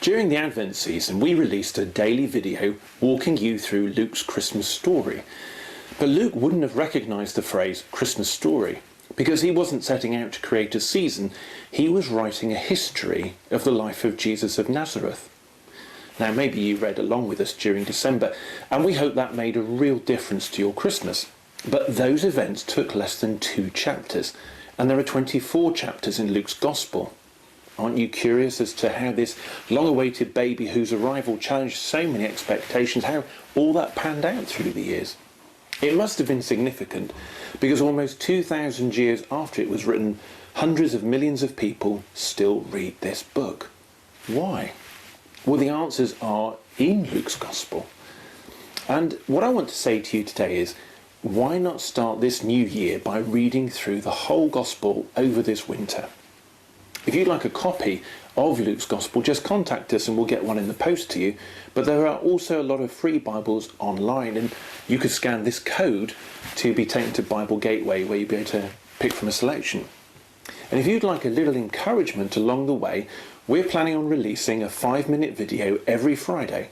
During the Advent season, we released a daily video walking you through Luke's Christmas story. But Luke wouldn't have recognised the phrase Christmas story because he wasn't setting out to create a season, he was writing a history of the life of Jesus of Nazareth. Now maybe you read along with us during December, and we hope that made a real difference to your Christmas. But those events took less than 2 chapters, and there are 24 chapters in Luke's Gospel. Aren't you curious as to how this long-awaited baby whose arrival challenged so many expectations, how all that panned out through the years? It must have been significant because almost 2,000 years after it was written, hundreds of millions of people still read this book. Why? Well, the answers are in Luke's Gospel. And what I want to say to you today is, why not start this new year by reading through the whole Gospel over this winter? If you'd like a copy of Luke's Gospel, just contact us and we'll get one in the post to you. But there are also a lot of free Bibles online, and you could scan this code to be taken to Bible Gateway, where you'll be able to pick from a selection. And if you'd like a little encouragement along the way, we're planning on releasing a 5-minute video every Friday.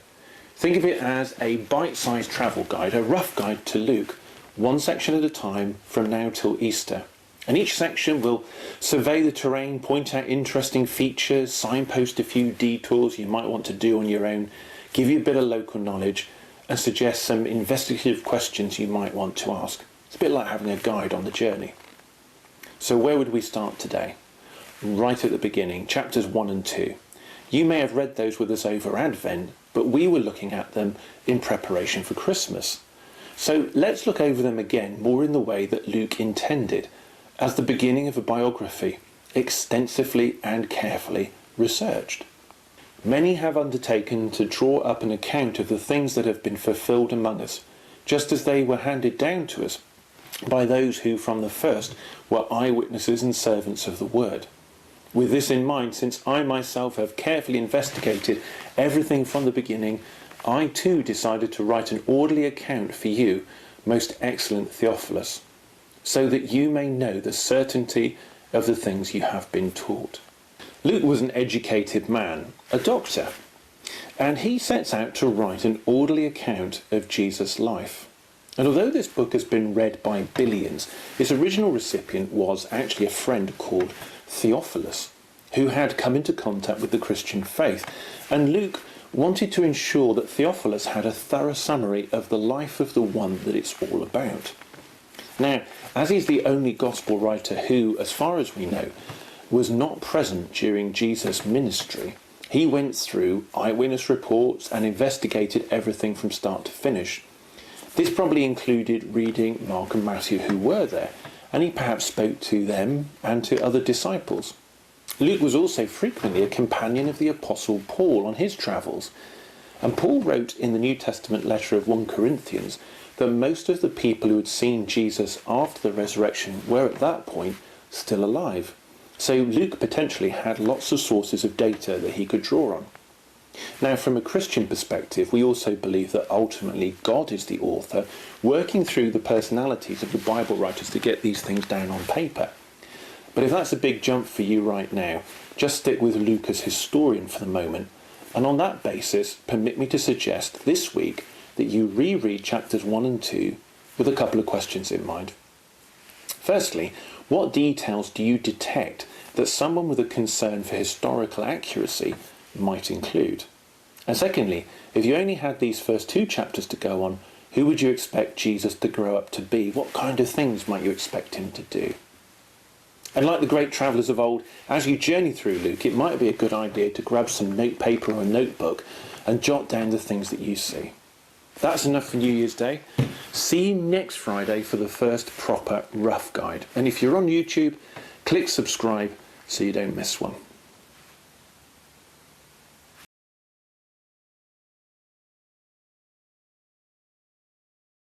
Think of it as a bite-sized travel guide, a rough guide to Luke, one section at a time from now till Easter. And each section will survey the terrain, point out interesting features, signpost a few detours you might want to do on your own, give you a bit of local knowledge, and suggest some investigative questions you might want to ask. It's a bit like having a guide on the journey. So where would we start today? Right at the beginning, chapters 1 and 2. You may have read those with us over Advent, but we were looking at them in preparation for Christmas. So let's look over them again, more in the way that Luke intended, as the beginning of a biography, extensively and carefully researched. Many have undertaken to draw up an account of the things that have been fulfilled among us, just as they were handed down to us by those who from the first were eyewitnesses and servants of the word. With this in mind, since I myself have carefully investigated everything from the beginning, I too decided to write an orderly account for you, most excellent Theophilus, so that you may know the certainty of the things you have been taught. Luke was an educated man, a doctor, and he sets out to write an orderly account of Jesus' life. And although this book has been read by billions, its original recipient was actually a friend called Theophilus, who had come into contact with the Christian faith. And Luke wanted to ensure that Theophilus had a thorough summary of the life of the one that it's all about. Now, as he's the only gospel writer who, as far as we know, was not present during Jesus' ministry, he went through eyewitness reports and investigated everything from start to finish. This probably included reading Mark and Matthew, who were there, and he perhaps spoke to them and to other disciples. Luke was also frequently a companion of the Apostle Paul on his travels, and Paul wrote in the New Testament letter of 1 Corinthians that most of the people who had seen Jesus after the resurrection were at that point still alive. So Luke potentially had lots of sources of data that he could draw on. Now, from a Christian perspective, we also believe that ultimately God is the author, working through the personalities of the Bible writers to get these things down on paper. But if that's a big jump for you right now, just stick with Luke as historian for the moment, and on that basis, permit me to suggest this week that you reread chapters 1 and 2 with a couple of questions in mind. Firstly, what details do you detect that someone with a concern for historical accuracy might include? And secondly, if you only had these first 2 chapters to go on, who would you expect Jesus to grow up to be? What kind of things might you expect him to do? And like the great travellers of old, as you journey through Luke, it might be a good idea to grab some note paper or a notebook and jot down the things that you see. That's enough for New Year's Day. See you next Friday for the first proper rough guide. And if you're on YouTube, click subscribe so you don't miss one.